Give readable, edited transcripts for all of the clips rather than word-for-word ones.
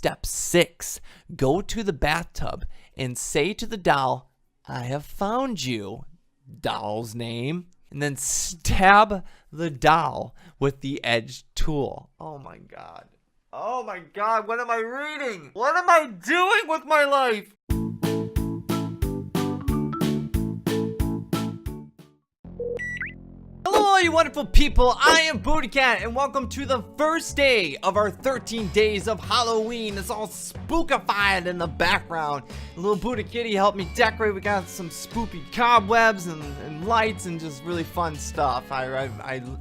Step 6, go to the bathtub and say to the doll, "I have found you," doll's name, and then stab the doll with the edged tool. Oh my god. Oh my god, what am I reading? What am I doing with my life? Hello, all you wonderful people. I am BuddhaCat, and welcome to the first day of our 13 days of Halloween. It's all spookified in the background. Little Buddha Kitty helped me decorate. We got some spoopy cobwebs and lights and just really fun stuff. I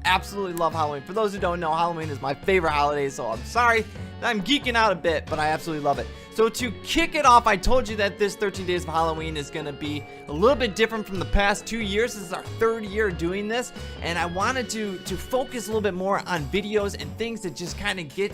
absolutely love Halloween. For those who don't know, Halloween is my favorite holiday, so I'm sorry that I'm geeking out a bit, but I absolutely love it. So to kick it off, I told you that this 13 days of Halloween is going to be a little bit different from the past 2 years. This is our third year doing this, and I wanted to focus a little bit more on videos and things that just kind of get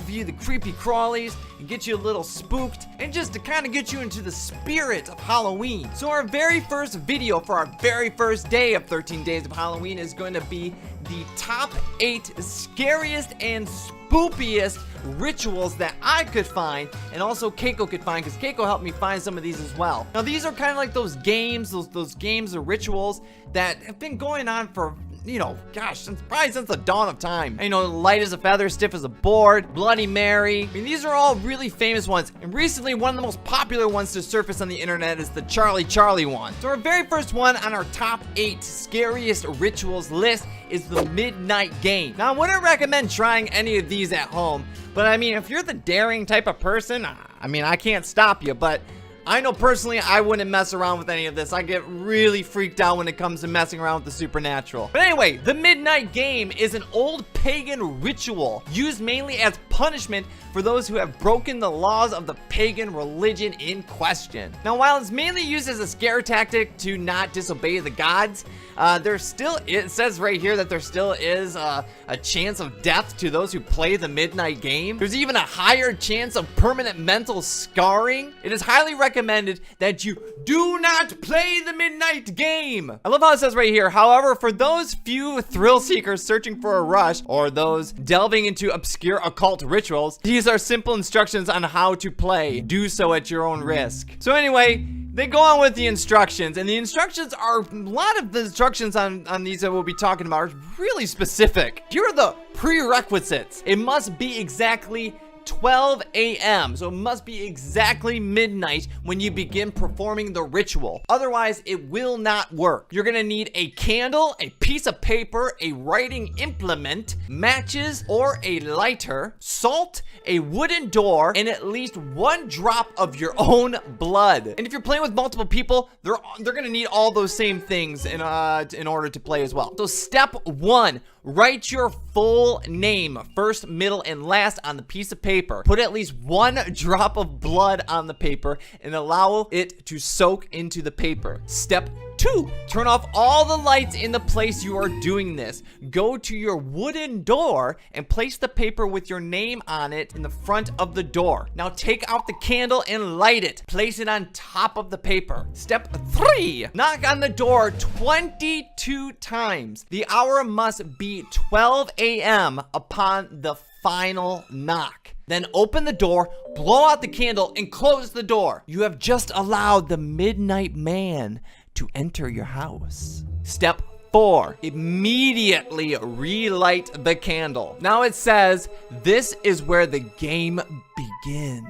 you the creepy crawlies and get you a little spooked and just to kind of get you into the spirit of Halloween. So our very first video for our very first day of 13 days of Halloween is going to be the top 8 scariest and spoopiest rituals that I could find, and also Keiko could find, because Keiko helped me find some of these as well. Now these are kind of like those games, those games or rituals that have been going on for, you know, gosh, probably since the dawn of time. You know, light as a feather, stiff as a board, Bloody Mary. I mean, these are all really famous ones. And recently, one of the most popular ones to surface on the internet is the Charlie one. So our very first one on our top 8 scariest rituals list is the midnight game. Now, I wouldn't recommend trying any of these at home, but I mean, if you're the daring type of person, I mean, I can't stop you, but I know personally I wouldn't mess around with any of this. I get really freaked out when it comes to messing around with the supernatural. But anyway, the midnight game is an old pagan ritual used mainly as punishment for those who have broken the laws of the pagan religion in question. Now, while it's mainly used as a scare tactic to not disobey the gods, it says right here that there still is a chance of death to those who play the midnight game. There's even a higher chance of permanent mental scarring. It is highly recommended that you do not play the midnight game. I love how it says right here, however, for those few thrill seekers searching for a rush, or those delving into obscure occult rituals, these are simple instructions on how to play. Do so at your own risk. So anyway, they go on with the instructions, and the instructions are, a lot of the instructions on these that we'll be talking about are really specific. Here are the prerequisites. It must be exactly 12 a.m. So it must be exactly midnight when you begin performing the ritual. Otherwise, it will not work. You're gonna need a candle, a piece of paper, a writing implement, matches or a lighter, salt, a wooden door, and at least 1 drop of your own blood. And if you're playing with multiple people, they're gonna need all those same things in order to play as well. So step 1, write your full name, first, middle, and last on the piece of paper. Put at least 1 drop of blood on the paper and allow it to soak into the paper. Step 2, turn off all the lights in the place you are doing this. Go to your wooden door and place the paper with your name on it in the front of the door. Now take out the candle and light it. Place it on top of the paper. Step 3, knock on the door 22 times. The hour must be 12 a.m. upon the final knock. Then open the door, blow out the candle, and close the door. You have just allowed the midnight man to enter your house. Step 4, immediately relight the candle. Now it says, this is where the game begins.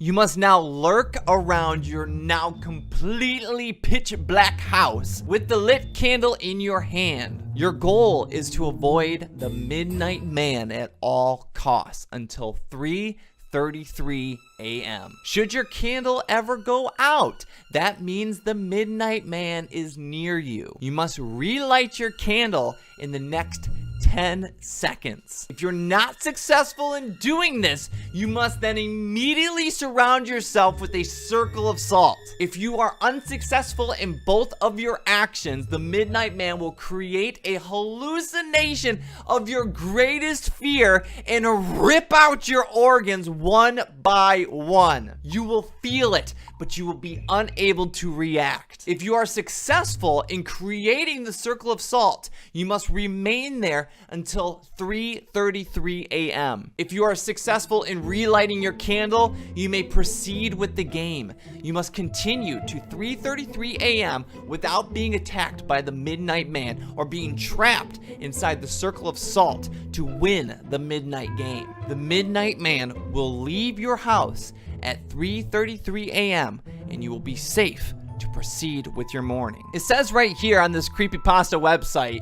You must now lurk around your now completely pitch black house with the lit candle in your hand. Your goal is to avoid the midnight man at all costs until 3:33 a.m. Should your candle ever go out, that means the midnight man is near you. You must relight your candle in the next 10 seconds. If you're not successful in doing this, you must then immediately surround yourself with a circle of salt. If you are unsuccessful in both of your actions, the Midnight Man will create a hallucination of your greatest fear and rip out your organs one by one. You will feel it, but you will be unable to react. If you are successful in creating the circle of salt, you must remain there until 3:33 a.m. If you are successful in relighting your candle, you may proceed with the game. You must continue to 3:33 a.m. without being attacked by the Midnight Man or being trapped inside the circle of salt to win the midnight game. The Midnight Man will leave your house at 3:33 a.m. and you will be safe to proceed with your morning. It says right here on this Creepypasta website,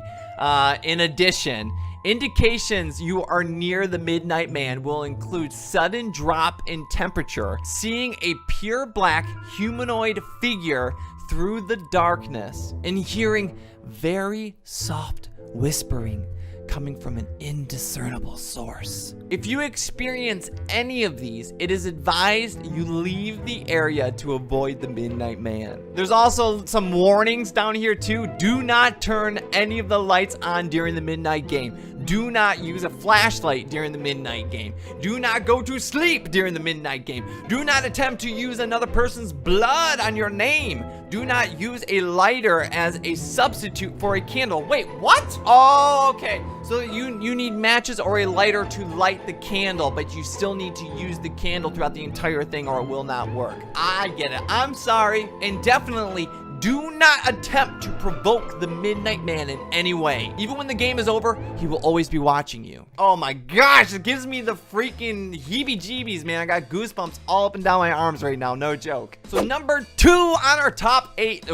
in addition, indications you are near the Midnight Man will include sudden drop in temperature, seeing a pure black humanoid figure through the darkness, and hearing very soft whispering coming from an indiscernible source. If you experience any of these, it is advised you leave the area to avoid the Midnight Man. There's also some warnings down here too. Do not turn any of the lights on during the midnight game. Do not use a flashlight during the midnight game. Do not go to sleep during the midnight game. Do not attempt to use another person's blood on your name. Do not use a lighter as a substitute for a candle. Wait, what? Oh, okay. So you need matches or a lighter to light the candle, but you still need to use the candle throughout the entire thing or it will not work. I get it. I'm sorry. And definitely do not attempt to provoke the Midnight Man in any way. Even when the game is over, he will always be watching you. Oh my gosh, it gives me the freaking heebie-jeebies, man. I got goosebumps all up and down my arms right now, no joke. So number 2 on our top 8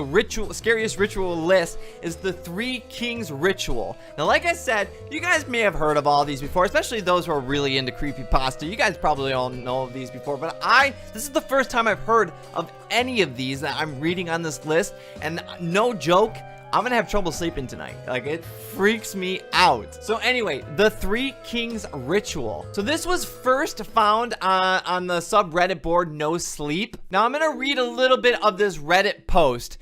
scariest ritual list is the Three Kings Ritual. Now, like I said, you guys may have heard of all these before, especially those who are really into creepypasta. You guys probably all know of these before, but this is the first time I've heard of any of these that I'm reading on this list, and no joke, I'm gonna have trouble sleeping tonight. Like, it freaks me out. So anyway, the Three Kings Ritual. So this was first found on the subreddit board No Sleep. Now I'm gonna read a little bit of this Reddit post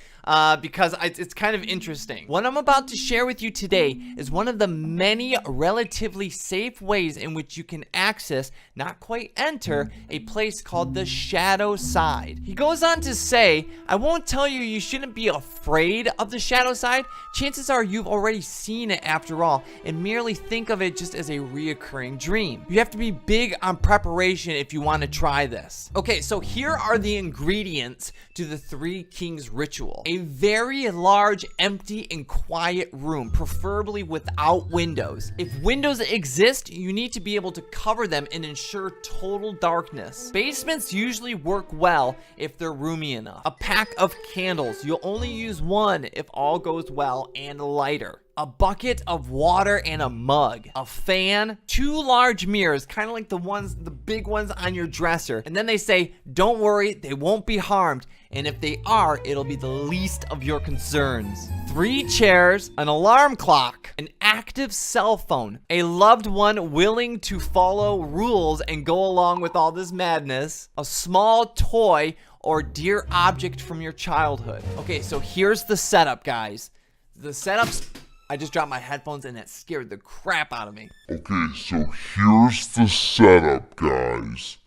because it's kind of interesting. What I'm about to share with you today is one of the many relatively safe ways in which you can access, not quite enter, a place called the Shadow Side. He goes on to say, I won't tell you you shouldn't be afraid of the Shadow Side. Chances are you've already seen it after all, and merely think of it just as a reoccurring dream. You have to be big on preparation if you want to try this. Okay, so here are the ingredients to the Three Kings Ritual. A very large, empty, and quiet room, preferably without windows. If windows exist, you need to be able to cover them and ensure total darkness. Basements usually work well if they're roomy enough. A pack of candles. You'll only use one if all goes well, and a lighter. A bucket of water and a mug, a fan, 2 large mirrors, kind of like the big ones on your dresser. And then they say, don't worry, they won't be harmed. And if they are, it'll be the least of your concerns. 3 chairs, an alarm clock, an active cell phone, a loved one willing to follow rules and go along with all this madness, a small toy or dear object from your childhood. Okay, so here's the setup, guys. The setup's... I just dropped my headphones and that scared the crap out of me. Okay, so here's the setup, guys.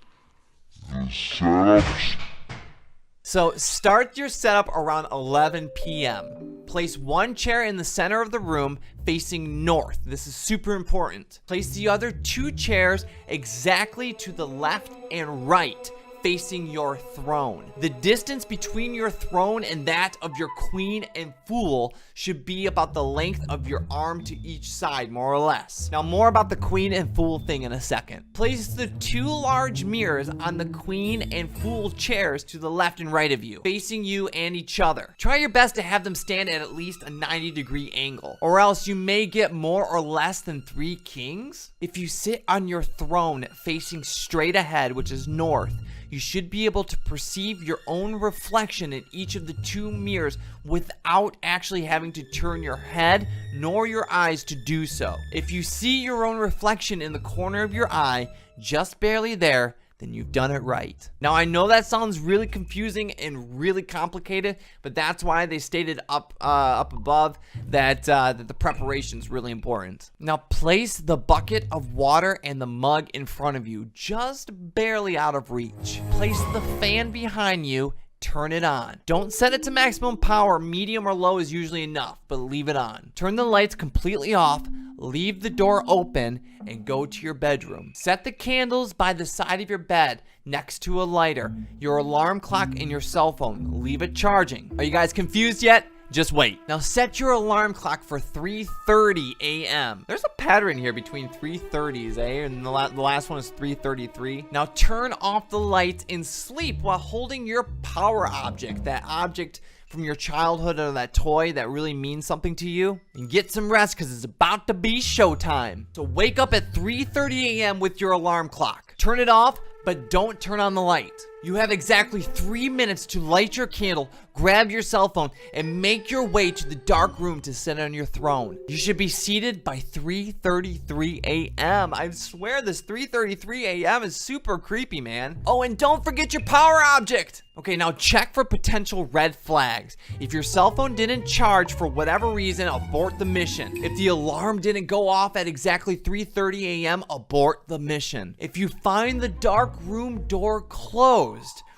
The setup's... So start your setup around 11 p.m. Place 1 chair in the center of the room facing north. This is super important. Place the other 2 chairs exactly to the left and right, facing your throne. The distance between your throne and that of your queen and fool should be about the length of your arm to each side, more or less. Now, more about the queen and fool thing in a second. Place the 2 large mirrors on the queen and fool chairs to the left and right of you, facing you and each other. Try your best to have them stand at least a 90-degree angle, or else you may get more or less than 3 kings. If you sit on your throne facing straight ahead, which is north, you should be able to perceive your own reflection in each of the 2 mirrors without actually having to turn your head nor your eyes to do so. If you see your own reflection in the corner of your eye, just barely there, then you've done it right. Now, I know that sounds really confusing and really complicated, but that's why they stated up above that the preparation is really important. Now, place the bucket of water and the mug in front of you, just barely out of reach. Place the fan behind you. Turn it on. Don't set it to maximum power. Medium or low is usually enough, but leave it on. Turn the lights completely off. leave the door open and go to your bedroom. Set the candles by the side of your bed next to a lighter, your alarm clock, and your cell phone. Leave it charging. Are you guys confused yet? Just wait. Now set your alarm clock for 3:30 a.m. There's a pattern here between 3:30s, and the last one is 3:33. Now turn off the lights and sleep while holding your power object, that object from your childhood or that toy that really means something to you. And get some rest because it's about to be showtime. So wake up at 3:30 a.m. with your alarm clock. Turn it off, but don't turn on the light. You have exactly 3 minutes to light your candle, grab your cell phone, and make your way to the dark room to sit on your throne. You should be seated by 3:33 a.m. I swear this 3:33 a.m. is super creepy, man. Oh, and don't forget your power object. Okay, now check for potential red flags. If your cell phone didn't charge for whatever reason, abort the mission. If the alarm didn't go off at exactly 3:30 a.m., abort the mission. If you find the dark room door closed,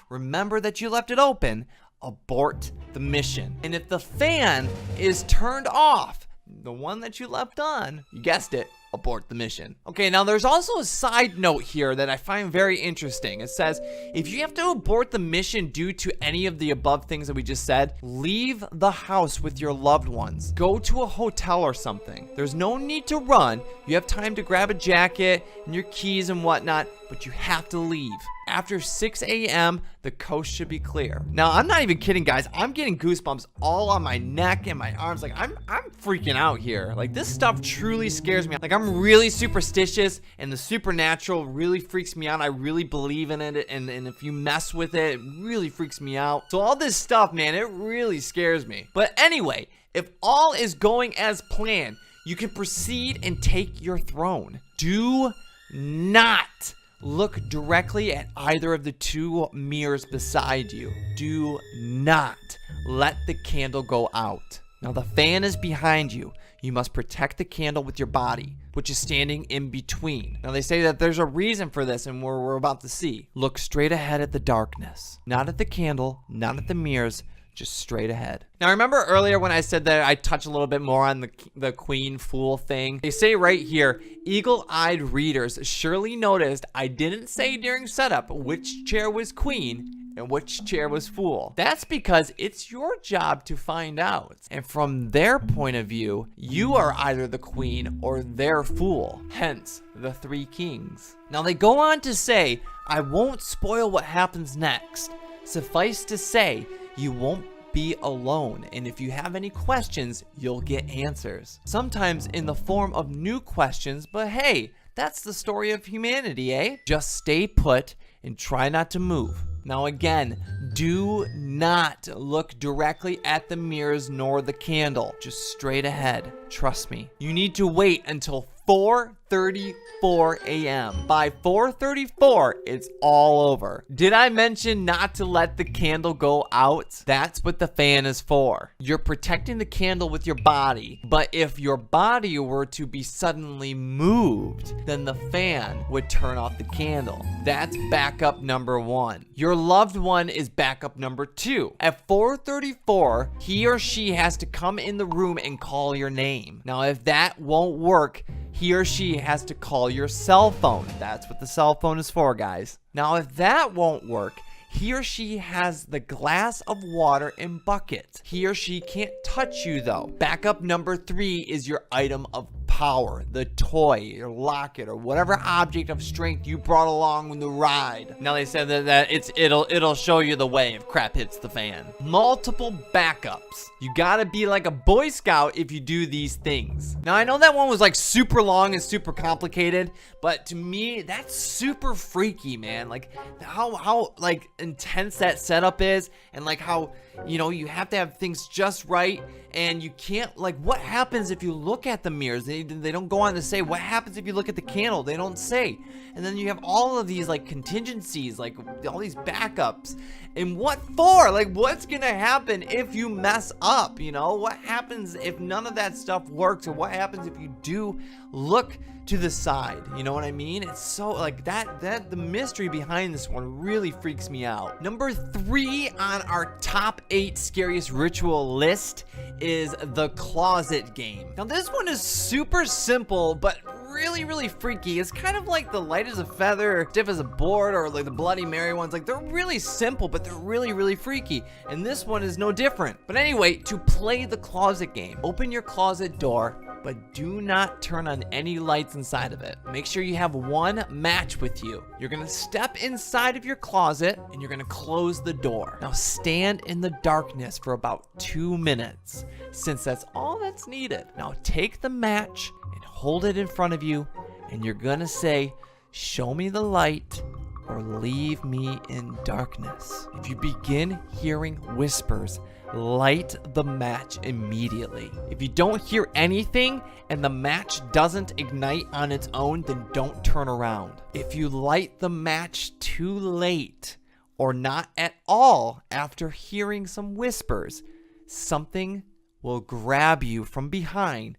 remember that you left it open, abort the mission. And if the fan is turned off, the one that you left on, you guessed it, abort the mission. Okay, now there's also a side note here that I find very interesting. It says, if you have to abort the mission due to any of the above things that we just said, leave the house with your loved ones. Go to a hotel or something. There's no need to run. You have time to grab a jacket and your keys and whatnot, but you have to leave. After 6 a.m., the coast should be clear. Now, I'm not even kidding, guys. I'm getting goosebumps all on my neck and my arms. Like, I'm freaking out here. Like, this stuff truly scares me. Like, I'm really superstitious, and the supernatural really freaks me out. I really believe in it, and if you mess with it, it really freaks me out. So all this stuff, man, it really scares me. But anyway, if all is going as planned, you can proceed and take your throne. Do not look directly at either of the two mirrors beside you. Do not let the candle go out. Now the fan is behind you. You must protect the candle with your body, which is standing in between. Now they say that there's a reason for this, and we're about to see. Look straight ahead at the darkness. Not at the candle, not at the mirrors, just straight ahead. Now remember earlier when I said that I touch a little bit more on the queen fool thing? They say right here, eagle-eyed readers surely noticed I didn't say during setup which chair was queen and which chair was fool. That's because it's your job to find out. And from their point of view, you are either the queen or their fool. Hence, the three kings. Now they go on to say, I won't spoil what happens next. Suffice to say, you won't be alone, and if you have any questions, you'll get answers. Sometimes in the form of new questions, but hey, that's the story of humanity, eh? Just stay put and try not to move. Now again, do not look directly at the mirrors nor the candle. Just straight ahead. Trust me. You need to wait until 4:34 a.m. By 4:34, it's all over. Did I mention not to let the candle go out? That's what the fan is for. You're protecting the candle with your body, but if your body were to be suddenly moved, then the fan would turn off the candle. That's backup number 1. Your loved one is backup number 2. At 4:34, he or she has to come in the room and call your name. Now, if that won't work, he or she has to call your cell phone. That's what the cell phone is for, guys. Now, if that won't work, he or she has the glass of water and bucket. He or she can't touch you, though. Backup number 3 is your item of power, the toy, your locket, or whatever object of strength you brought along with the ride. Now they said that it'll show you the way if crap hits the fan. Multiple backups. You gotta be like a Boy Scout if you do these things. Now I know that one was like super long and super complicated, but to me that's super freaky, man. Like how like intense that setup is, and like how, you know, you have to have things just right, and you can't, like, what happens if you look at the mirrors? They don't go on to say what happens if you look at the candle. They don't say. And then you have all of these like contingencies, like all these backups. And what for? Like, what's gonna happen if you mess up? You know, what happens if none of that stuff works, or what happens if you do look to the side. You know what I mean? It's so like that the mystery behind this one really freaks me out. Number 3 on our top 8 scariest ritual list is the closet game. Now this one is super simple, but really freaky. It's kind of like the light as a feather, stiff as a board, or like the Bloody Mary ones. Like, they're really simple, but they're really freaky. And this one is no different. But anyway, to play the closet game, open your closet door, but do not turn on any lights inside of it. Make sure you have one match with you. You're gonna step inside of your closet and you're gonna close the door. Now stand in the darkness for about 2 minutes, since that's all that's needed. Now take the match and hold it in front of you, and you're gonna say, "Show me the light or leave me in darkness." If you begin hearing whispers, light the match immediately. If you don't hear anything and the match doesn't ignite on its own, then don't turn around. If you light the match too late or not at all after hearing some whispers, something will grab you from behind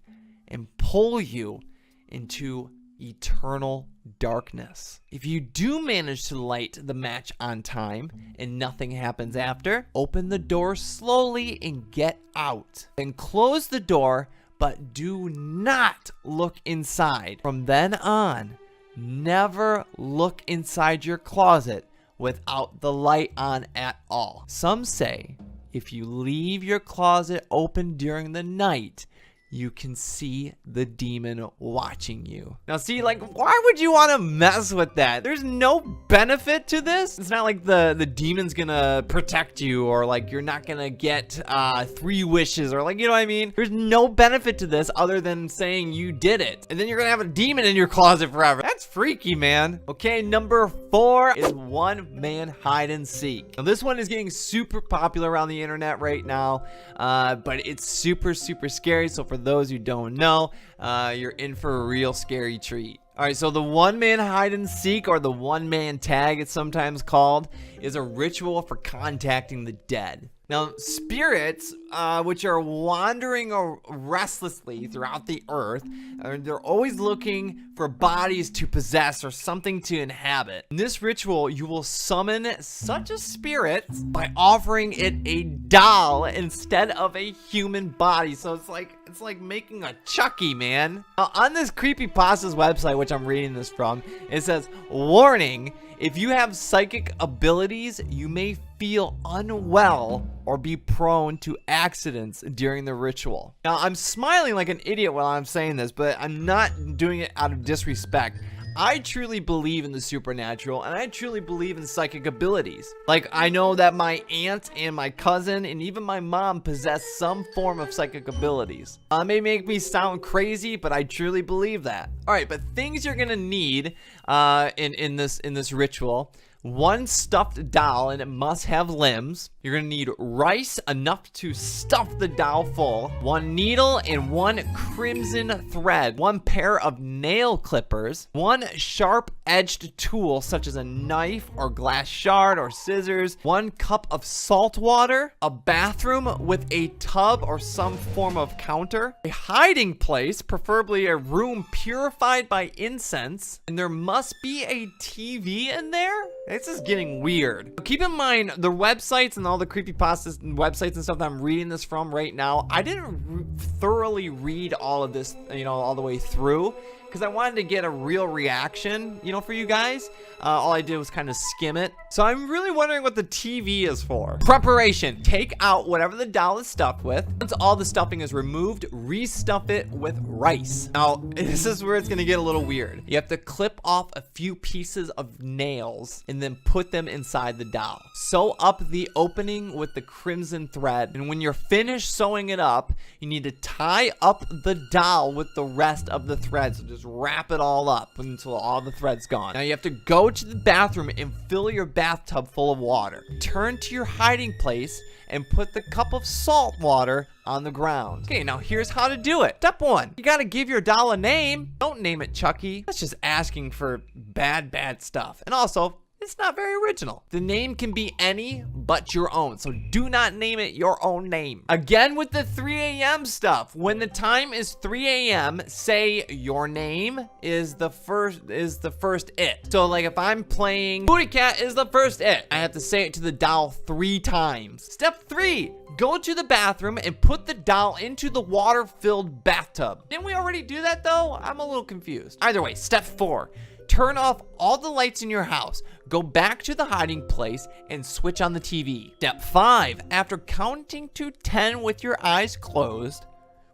and pull you into eternal darkness. If you do manage to light the match on time and nothing happens after, open the door slowly and get out. Then close the door, but do not look inside. From then on, never look inside your closet without the light on at all. Some say if you leave your closet open during the night, you can see the demon watching you. Now see, like, why would you want to mess with that? There's no benefit to this. It's not like the demon's gonna protect you, or like you're not gonna get 3 wishes, or like, you know what I mean? There's no benefit to this other than saying you did it. And then you're gonna have a demon in your closet forever. That's freaky, man. Okay, number 4 is one-man hide and seek. Now this one is getting super popular around the internet right now, but it's super scary. So for those who don't know, you're in for a real scary treat. All right, so the one-man hide and seek, or the one-man tag it's sometimes called, is a ritual for contacting the dead. Now, spirits, which are wandering restlessly throughout the earth, they're always looking for bodies to possess or something to inhabit. In this ritual, you will summon such a spirit by offering it a doll instead of a human body. So it's like making a Chucky, man. Now, on this Creepypasta's website, which I'm reading this from, it says, "Warning, if you have psychic abilities, you may feel unwell or be prone to accidents during the ritual." Now, I'm smiling like an idiot while I'm saying this, but I'm not doing it out of disrespect. I truly believe in the supernatural, and I truly believe in psychic abilities. Like, I know that my aunt and my cousin and even my mom possess some form of psychic abilities. It may make me sound crazy, but I truly believe that. All right, but things you're gonna need in this ritual: 1 stuffed doll, and it must have limbs. You're gonna need rice, enough to stuff the doll full, 1 needle and 1 crimson thread, 1 pair of nail clippers, 1 sharp-edged tool such as a knife or glass shard or scissors, 1 cup of salt water, a bathroom with a tub or some form of counter, a hiding place, preferably a room purified by incense, and there must be a TV in there. This is getting weird. Keep in mind, the websites and all the creepypastas and websites and stuff that I'm reading this from right now, I didn't thoroughly read all of this, you know, all the way through, because I wanted to get a real reaction, you know, for you guys. All I did was kind of skim it. So I'm really wondering what the TV is for. Preparation: take out whatever the doll is stuffed with. Once all the stuffing is removed, restuff it with rice. Now, this is where it's gonna get a little weird. You have to clip off a few pieces of nails and then put them inside the doll. Sew up the opening with the crimson thread, and when you're finished sewing it up, you need to tie up the doll with the rest of the thread. So just wrap it all up until all the thread's gone. Now you have to go to the bathroom and fill your bathtub full of water. Turn to your hiding place and put the cup of salt water on the ground. Okay, now here's how to do it. Step 1, you gotta give your doll a name. Don't name it Chucky. That's just asking for bad stuff. And also, It's not very original. The name can be any but your own, so do not name it your own name. Again with the 3 a.m. stuff. When the time is 3 a.m., say your name is the first it. So like if I'm playing BuddhaCat is the first it, I have to say it to the doll 3 times. Step 3. Go to the bathroom and put the doll into the water-filled bathtub. Didn't we already do that though? I'm a little confused. Either way, step 4. Turn off all the lights in your house. Go back to the hiding place and switch on the TV. Step 5. After counting to 10 with your eyes closed,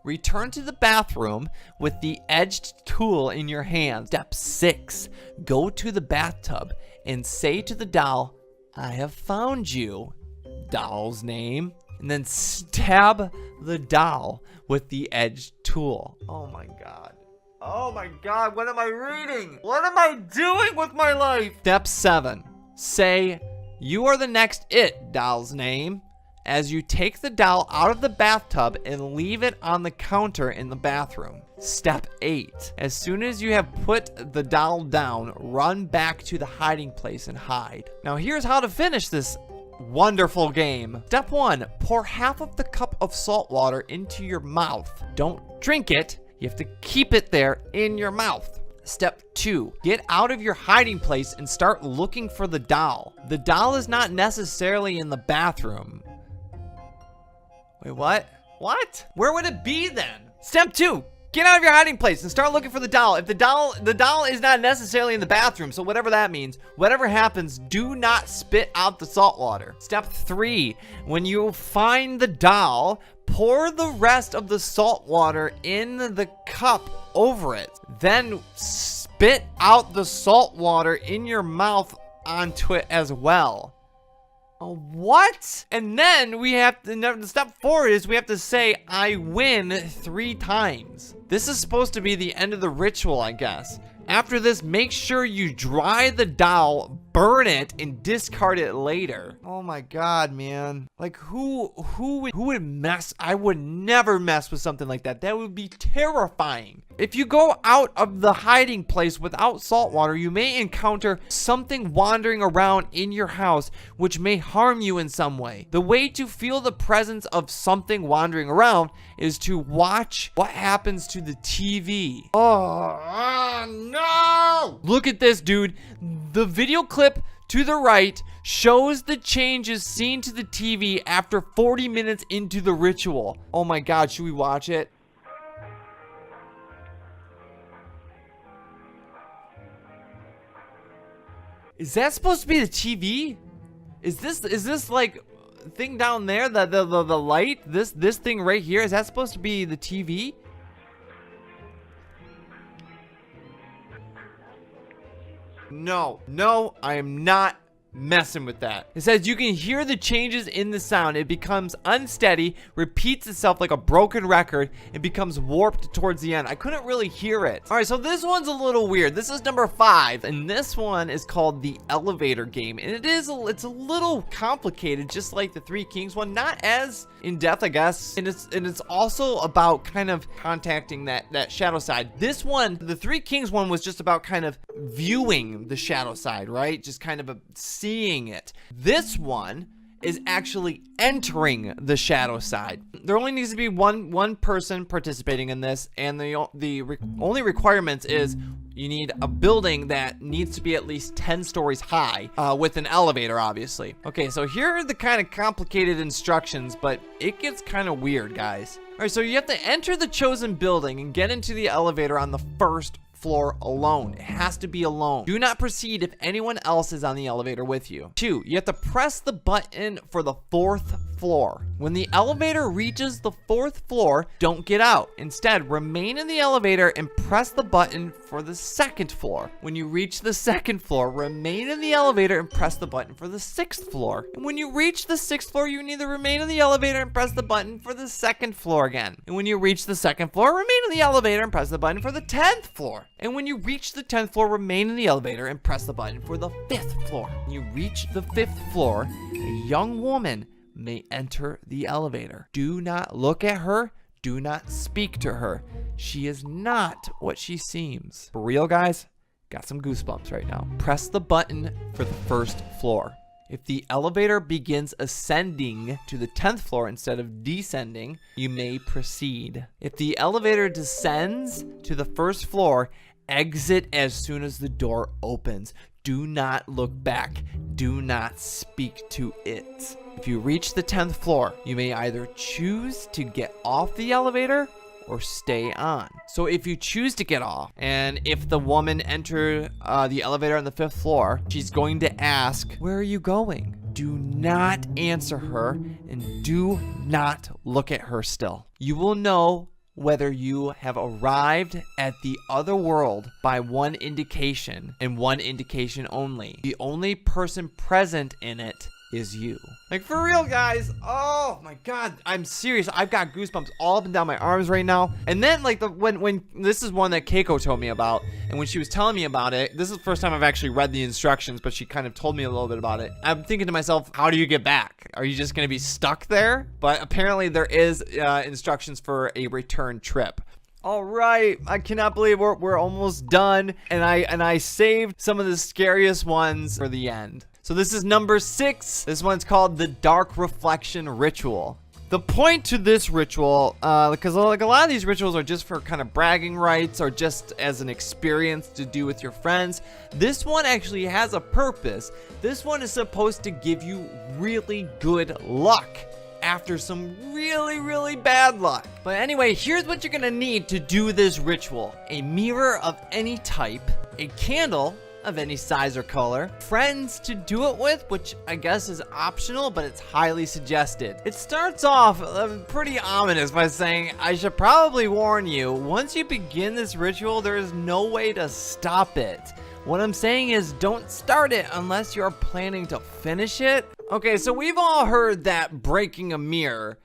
return to the bathroom with the edged tool in your hand. Step 6. Go to the bathtub and say to the doll, "I have found you." Doll's name. And then stab the doll with the edged tool. Oh my god. Oh my god, what am I reading? What am I doing with my life? Step 7. Say, "You are the next it," doll's name, as you take the doll out of the bathtub and leave it on the counter in the bathroom. Step 8. As soon as you have put the doll down, run back to the hiding place and hide. Now here's how to finish this wonderful game. Step 1. Pour half of the cup of salt water into your mouth. Don't drink it. You have to keep it there in your mouth. Step 2. Get out of your hiding place and start looking for the doll. The doll is not necessarily in the bathroom. Wait, what? What? Where would it be then? Step 2. Get out of your hiding place and start looking for the doll. If the doll is not necessarily in the bathroom, so whatever that means, whatever happens, do not spit out the salt water. Step 3. When you find the doll, pour the rest of the salt water in the cup over it. Then spit out the salt water in your mouth onto it as well. Oh, what? And then we have to, step 4 is we have to say, "I win" 3 times. This is supposed to be the end of the ritual, I guess. After this, make sure you dry the doll, burn it, and discard it later. Oh my god, man. Like, who would mess? I would never mess with something like that. That would be terrifying. If you go out of the hiding place without salt water, you may encounter something wandering around in your house, which may harm you in some way. The way to feel the presence of something wandering around is to watch what happens to the TV. Oh no! Look at this, dude. The video clip to the right shows the changes seen to the TV after 40 minutes into the ritual. Oh my god, should we watch it? Is that supposed to be the TV? Is this like thing down there, the light? This thing right here, is that supposed to be the TV? No, I am not messing with that. It says you can hear the changes in the sound. It becomes unsteady, repeats itself like a broken record, and becomes warped towards the end. I couldn't really hear it. All right, so this one's a little weird. This is number 5, and this one is called the elevator game, and it's a little complicated, just like the Three Kings one. Not as in depth, I guess, and it's also about kind of contacting that shadow side. This one, the Three Kings one, was just about kind of viewing the shadow side, right? Just kind of seeing it. This one is actually entering the shadow side. There only needs to be one person participating in this, and the only requirements is you need a building that needs to be at least 10 stories high, with an elevator, obviously. Okay, so here are the kind of complicated instructions, but it gets kind of weird, guys. All right, so you have to enter the chosen building and get into the elevator on the first floor alone. It has to be alone. Do not proceed if anyone else is on the elevator with you. 2, you have to press the button for the 4th floor. When the elevator reaches the 4th floor, don't get out. Instead, remain in the elevator and press the button for the 2nd floor. When you reach the 2nd floor, remain in the elevator and press the button for the 6th floor. And when you reach the 6th floor, you need to remain in the elevator and press the button for the 2nd floor again. And when you reach the 2nd floor, remain in the elevator and press the button for the 10th floor. And when you reach the 10th floor, remain in the elevator and press the button for the 5th floor. When you reach the 5th floor, a young woman may enter the elevator. Do not look at her. Do not speak to her. She is not what she seems. For real, guys, Got some goosebumps right now. Press the button for the first floor. If the elevator begins ascending to the 10th floor instead of descending, you may proceed. If the elevator descends to the first floor, exit as soon as the door opens. Do not look back. Do not speak to it. If you reach the 10th floor, you may either choose to get off the elevator or stay on. So if you choose to get off, and if the woman entered the elevator on the 5th floor, she's going to ask, "Where are you going?" Do not answer her, and do not look at her still. You will know whether you have arrived at the other world by one indication, and one indication only. The only person present in it is you. Like, for real, guys. Oh my god, I'm serious. I've got goosebumps all up and down my arms right now. And then, like, when this is one that Keiko told me about, and when she was telling me about it, this is the first time I've actually read the instructions, but she kind of told me a little bit about it. I'm thinking to myself, how do you get back? Are you just gonna be stuck there? But apparently there is instructions for a return trip. All right, I cannot believe we're almost done, and I saved some of the scariest ones for the end. So this is number 6. This one's called the Dark Reflection Ritual. The point to this ritual, because like a lot of these rituals are just for kind of bragging rights or just as an experience to do with your friends. This one actually has a purpose. This one is supposed to give you really good luck after some really bad luck. But anyway, here's what you're gonna need to do this ritual: a mirror of any type, a candle of any size or color, friends to do it with, which I guess is optional, but it's highly suggested. It starts off pretty ominous by saying, I should probably warn you, once you begin this ritual, there is no way to stop it. What I'm saying is, don't start it unless you're planning to finish it. Okay, so we've all heard that breaking a mirror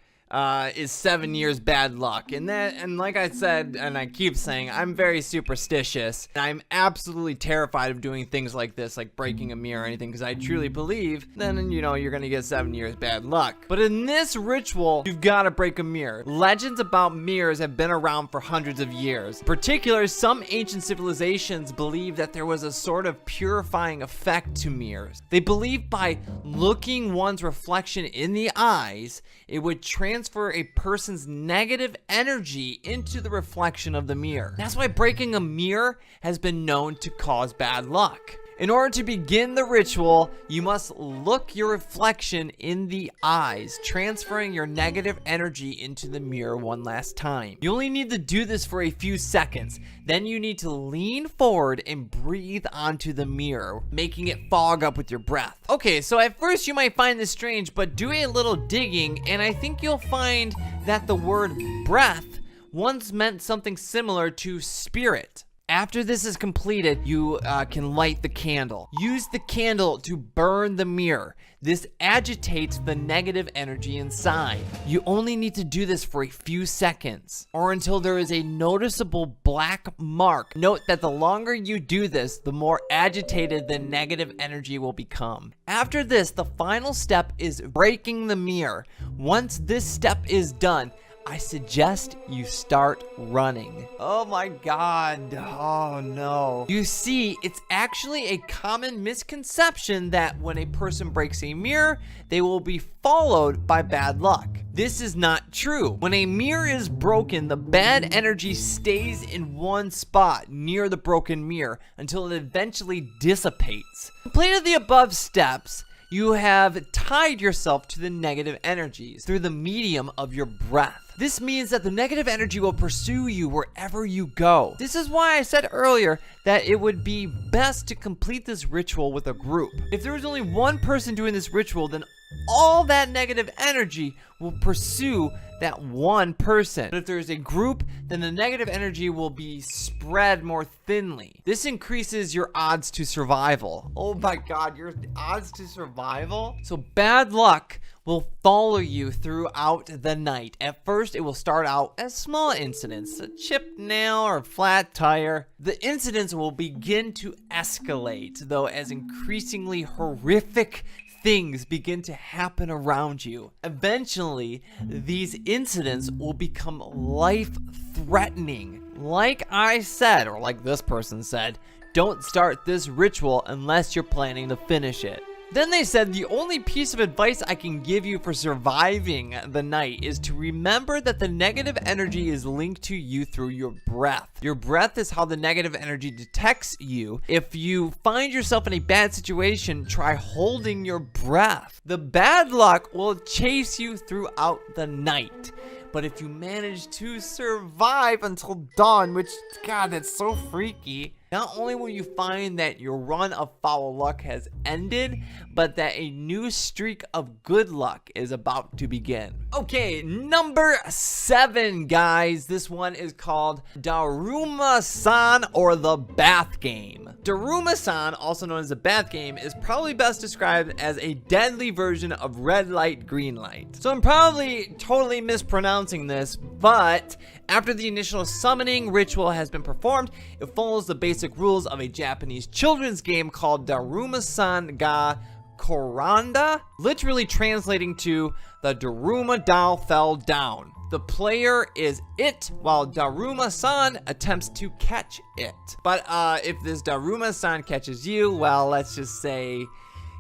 is 7 years bad luck, and like I said, and I keep saying, I'm very superstitious. I'm absolutely terrified of doing things like this, like breaking a mirror or anything, because I truly believe then, you know, you're gonna get 7 years bad luck. But in this ritual, you've got to break a mirror. Legends about mirrors have been around for hundreds of years. In particular, some ancient civilizations believe that there was a sort of purifying effect to mirrors. They believed by looking one's reflection in the eyes, it would transfer a person's negative energy into the reflection of the mirror. That's why breaking a mirror has been known to cause bad luck. In order to begin the ritual, you must look your reflection in the eyes, transferring your negative energy into the mirror one last time. You only need to do this for a few seconds. Then you need to lean forward and breathe onto the mirror, making it fog up with your breath. Okay, so at first you might find this strange, but do a little digging, and I think you'll find that the word breath once meant something similar to spirit. After this is completed, you can light the candle. Use the candle to burn the mirror. This agitates the negative energy inside. You only need to do this for a few seconds, or until there is a noticeable black mark. Note that the longer you do this, the more agitated the negative energy will become. After this, the final step is breaking the mirror. Once this step is done, I suggest you start running. Oh my god. Oh no. You see, it's actually a common misconception that when a person breaks a mirror, they will be followed by bad luck. This is not true. When a mirror is broken, the bad energy stays in one spot near the broken mirror until it eventually dissipates. Completed the above steps, you have tied yourself to the negative energies through the medium of your breath. This means that the negative energy will pursue you wherever you go. This is why I said earlier that it would be best to complete this ritual with a group. If there is only one person doing this ritual, then all that negative energy will pursue that one person. But if there is a group, then the negative energy will be spread more thinly. This increases your odds to survival. Oh my god, your odds to survival? So bad luck will follow you throughout the night. At first, it will start out as small incidents, a chipped nail or a flat tire. The incidents will begin to escalate, though, as increasingly horrific things begin to happen around you. Eventually, these incidents will become life-threatening. Like I said, or like this person said, don't start this ritual unless you're planning to finish it. Then they said the only piece of advice I can give you for surviving the night is to remember that the negative energy is linked to you through your breath. Your breath is how the negative energy detects you. If you find yourself in a bad situation, try holding your breath. The bad luck will chase you throughout the night. But if you manage to survive until dawn, which, God, that's so freaky, not only will you find that your run of foul luck has ended, but that a new streak of good luck is about to begin. Okay, number 7, guys. This one is called Darumasan, or the bath game. Darumasan, also known as the bath game, is probably best described as a deadly version of red light, green light. So I'm probably totally mispronouncing this, but after the initial summoning ritual has been performed, it follows the basic rules of a Japanese children's game called Darumasan ga Koranda, literally translating to the Daruma doll fell down. The player is it, while Darumasan attempts to catch it. But if this Darumasan catches you, well, let's just say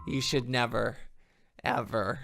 you should never, ever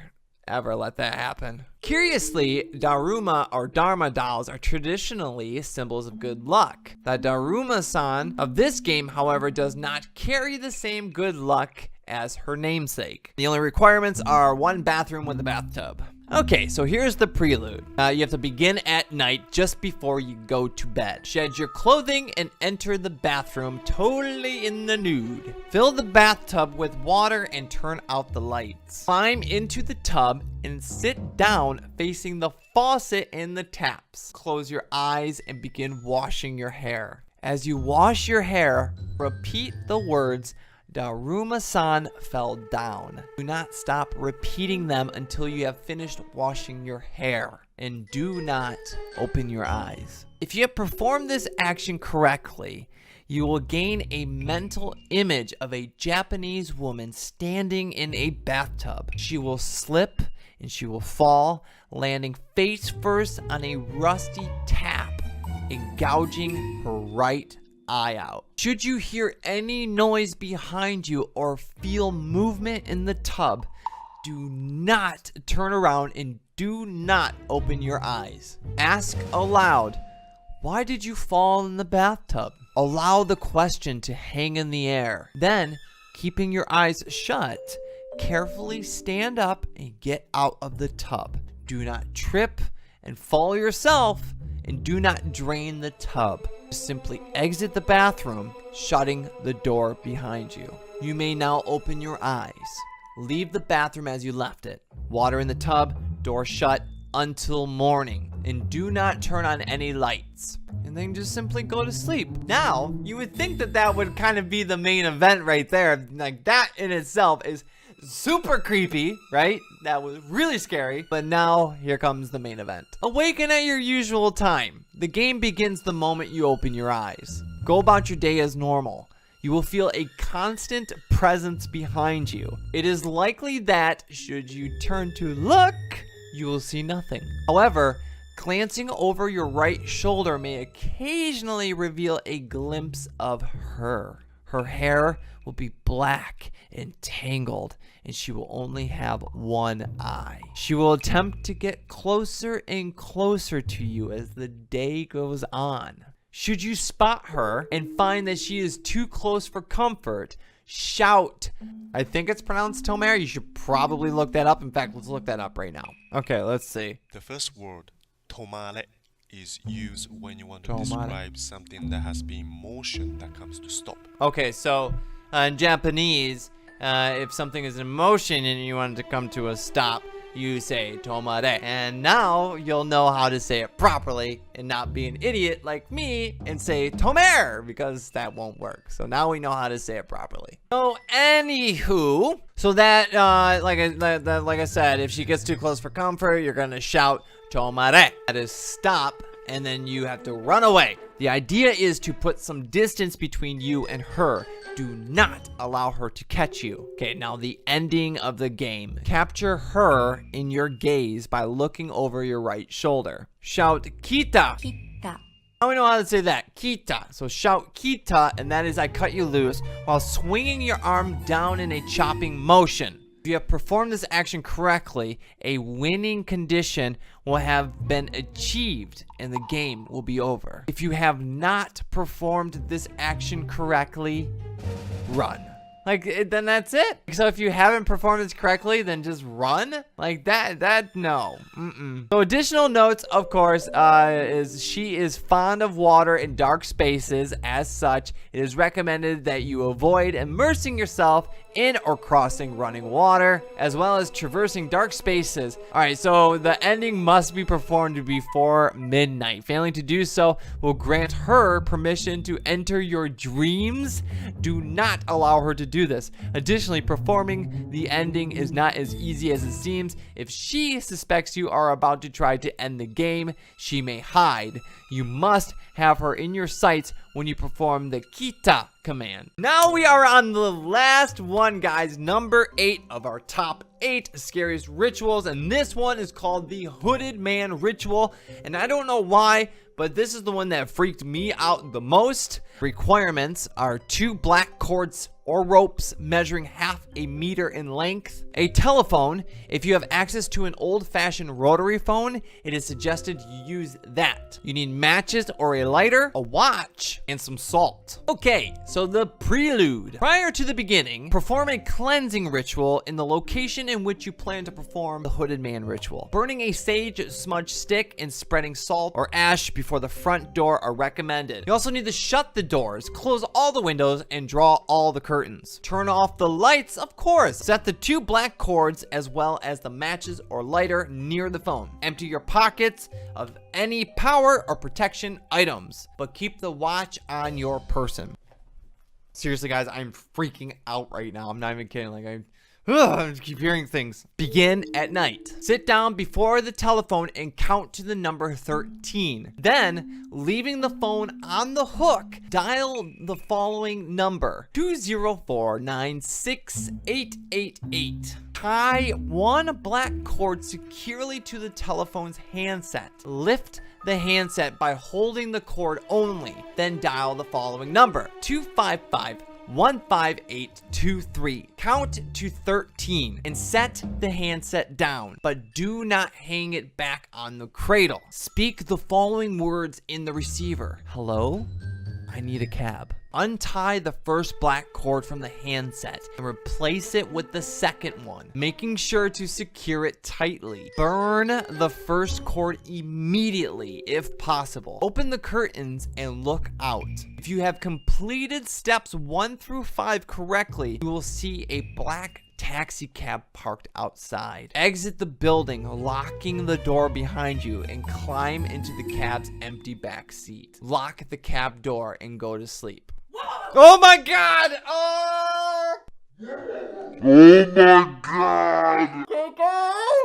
let that happen. Curiously, Daruma or Dharma dolls are traditionally symbols of good luck. The Darumasan of this game, however, does not carry the same good luck as her namesake. The only requirements are one bathroom with a bathtub. Okay, so here's the prelude. You have to begin at night just before you go to bed. Shed your clothing and enter the bathroom totally in the nude. Fill the bathtub with water and turn out the lights. Climb into the tub and sit down facing the faucet and the taps. Close your eyes and begin washing your hair. As you wash your hair, repeat the words, Darumasan fell down. Do not stop repeating them until you have finished washing your hair. And do not open your eyes. If you have performed this action correctly, you will gain a mental image of a Japanese woman standing in a bathtub. She will slip and she will fall, landing face first on a rusty tap and gouging her right eye out. Should you hear any noise behind you or feel movement in the tub, do not turn around and do not open your eyes. Ask aloud, why did you fall in the bathtub? Allow the question to hang in the air. Then, keeping your eyes shut, carefully stand up and get out of the tub. Do not trip and fall yourself, and do not drain the tub. Simply exit the bathroom, shutting the door behind you. You may now open your eyes. Leave the bathroom as you left it. Water in the tub, door shut until morning. And do not turn on any lights. And then just simply go to sleep. Now, you would think that that would kind of be the main event right there. Like, that in itself is super creepy, right? That was really scary. But now, here comes the main event. Awaken at your usual time. The game begins the moment you open your eyes. Go about your day as normal. You will feel a constant presence behind you. It is likely that, should you turn to look, you will see nothing. However, glancing over your right shoulder may occasionally reveal a glimpse of her. Her hair will be black and tangled, and she will only have one eye. She will attempt to get closer and closer to you as the day goes on. Should you spot her and find that she is too close for comfort, shout. I think it's pronounced Tomer. You should probably look that up. In fact, let's look that up right now. Okay, let's see. The first word, tomare, is used when you want to describe something that has been in motion that comes to stop. Okay, so in Japanese, if something is in motion and you want it to come to a stop, you say tomare. And now you'll know how to say it properly and not be an idiot like me and say tomer, because that won't work. So now we know how to say it properly. So anywho, so that like I said, if she gets too close for comfort, you're gonna shout tomare. That is stop, and then you have to run away. The idea is to put some distance between you and her. Do not allow her to catch you. Okay, now the ending of the game. Capture her in your gaze by looking over your right shoulder. Shout, Kita! Kita. Now we know how to say that. Kita. So shout kita, and that is I cut you loose while swinging your arm down in a chopping motion. If you have performed this action correctly, a winning condition will have been achieved and the game will be over. If you have not performed this action correctly, run. Like, then that's it. So if you haven't performed this correctly, then just run? Like no. So additional notes, of course, is she is fond of water and dark spaces. As such, it is recommended that you avoid immersing yourself in or crossing running water, as well as traversing dark spaces. All right, so the ending must be performed before midnight. Failing to do so will grant her permission to enter your dreams. Do not allow her to do this. Additionally, performing the ending is not as easy as it seems. If she suspects you are about to try to end the game, she may hide. You must have her in your sights when you perform the kita command. Now we are on the last one, guys, number 8 of our top 8 scariest rituals, and this one is called the Hooded Man Ritual. And I don't know why, but this is the one that freaked me out the most. Requirements are 2 black cords or ropes measuring half a meter in length, a telephone. If you have access to an old-fashioned rotary phone, it is suggested you use that. You need matches or a lighter, a watch, and some salt. Okay, so the prelude. Prior to the beginning, perform a cleansing ritual in the location in which you plan to perform the Hooded Man Ritual. Burning a sage smudge stick and spreading salt or ash before the front door are recommended. You also need to shut the doors, close all the windows, and draw all the curtains. Turn off the lights, of course. Set the 2 black cords as well as the matches or lighter near the phone. Empty your pockets of any power or protection items, but keep the watch on your person. Seriously, guys, I'm freaking out right now. I'm not even kidding. Like, I just keep hearing things. Begin at night. Sit down before the telephone and count to the number 13. Then, leaving the phone on the hook, dial the following number: 204-96888. Tie 1 black cord securely to the telephone's handset. Lift the handset by holding the cord only. Then dial the following number: 255-15823. Count to 13 and set the handset down, but do not hang it back on the cradle. Speak the following words in the receiver: hello, I need a cab. Untie the first black cord from the handset and replace it with the second one, making sure to secure it tightly. Burn the first cord immediately if possible. Open the curtains and look out. If you have completed steps 1 through 5 correctly, you will see a black taxi cab parked outside. Exit the building, locking the door behind you, and climb into the cab's empty back seat. Lock the cab door and go to sleep. Oh my god! Oh! Oh my god!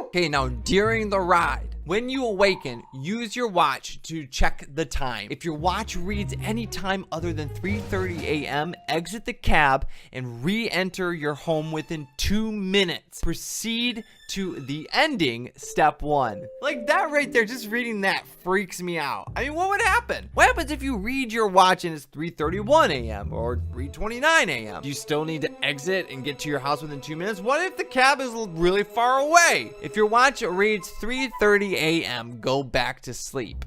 Okay, now during the ride, when you awaken, use your watch to check the time. If your watch reads any time other than 3:30 a.m., exit the cab and re-enter your home within 2 minutes. Proceed to the ending, step 1. Like that right there, just reading that freaks me out. I mean, what would happen? What happens if you read your watch and it's 3:31 a.m. or 3:29 a.m.? Do you still need to exit and get to your house within 2 minutes? What if the cab is really far away? If your watch reads 3:30 a.m., go back to sleep.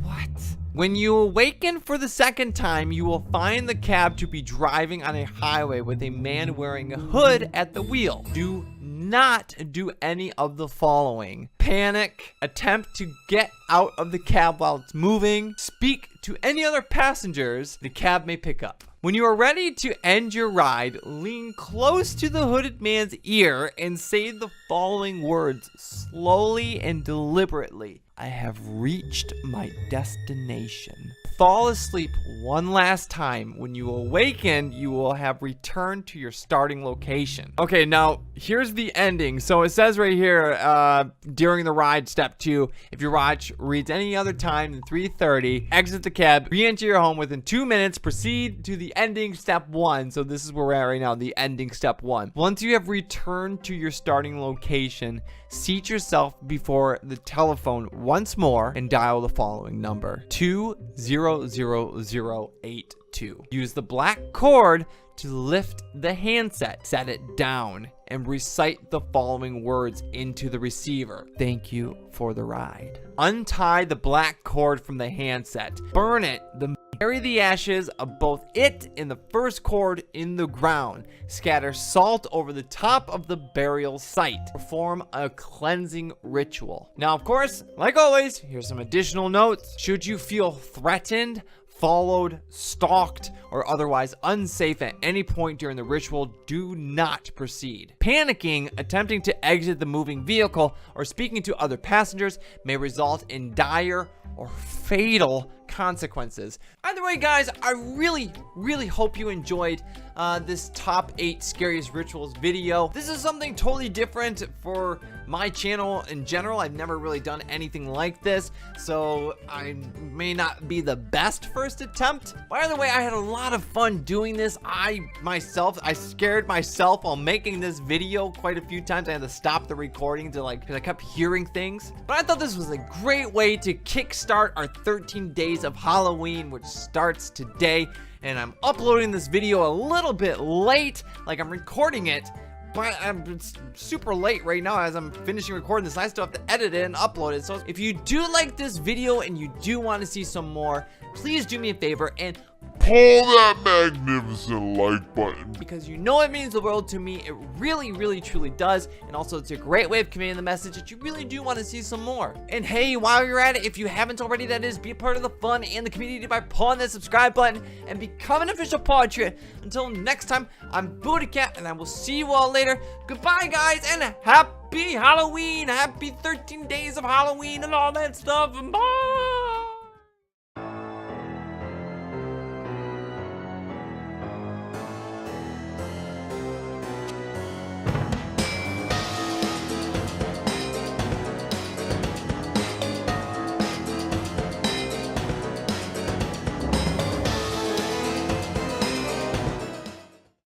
What? When you awaken for the second time, you will find the cab to be driving on a highway with a man wearing a hood at the wheel. Do not do any of the following: panic, attempt to get out of the cab while it's moving, speak to any other passengers the cab may pick up. When you are ready to end your ride, lean close to the hooded man's ear and say the following words slowly and deliberately: I have reached my destination. Fall asleep one last time. When you awaken, you will have returned to your starting location. Okay, now here's the ending. So it says right here, during the ride, step 2, if your watch reads any other time than 3:30, exit the cab, re-enter your home within 2 minutes, proceed to the ending, step 1. So this is where we're at right now, the ending, step 1. Once you have returned to your starting location, seat yourself before the telephone once more and dial the following number: 204 00082. Use the black cord to lift the handset, set it down, and recite the following words into the receiver. Thank you for the ride. Untie the black cord from the handset. Burn it. Bury the ashes of both it and the first cord in the ground. Scatter salt over the top of the burial site. Perform a cleansing ritual. Now, of course, like always, here's some additional notes. Should you feel threatened, followed, stalked, or otherwise unsafe at any point during the ritual, do not proceed. Panicking, attempting to exit the moving vehicle, or speaking to other passengers may result in dire or fatal consequences. Either way, guys, I really hope you enjoyed this top 8 scariest rituals video. This is something totally different for my channel in general. I've never really done anything like this, so I may not be the best first attempt. But either way, I had a lot of fun doing this. I scared myself while making this video quite a few times. I had to stop the recording to because I kept hearing things. But I thought this was a great way to kickstart our 13 days of Halloween, which starts today. And I'm uploading this video a little bit late, like I'm recording it, but it's super late right now as I'm finishing recording this. I still have to edit it and upload it. So if you do like this video and you do want to see some more, please do me a favor and pull that magnificent like button. Because you know it means the world to me. It really truly does. And also it's a great way of conveying the message that you really do want to see some more. And hey, while you're at it, if you haven't already, that is, be a part of the fun and the community by pulling that subscribe button and become an official portrait. Until next time, I'm BuddhaCat and I will see you all later. Goodbye, guys, and happy Halloween. Happy 13 days of Halloween and all that stuff. Bye.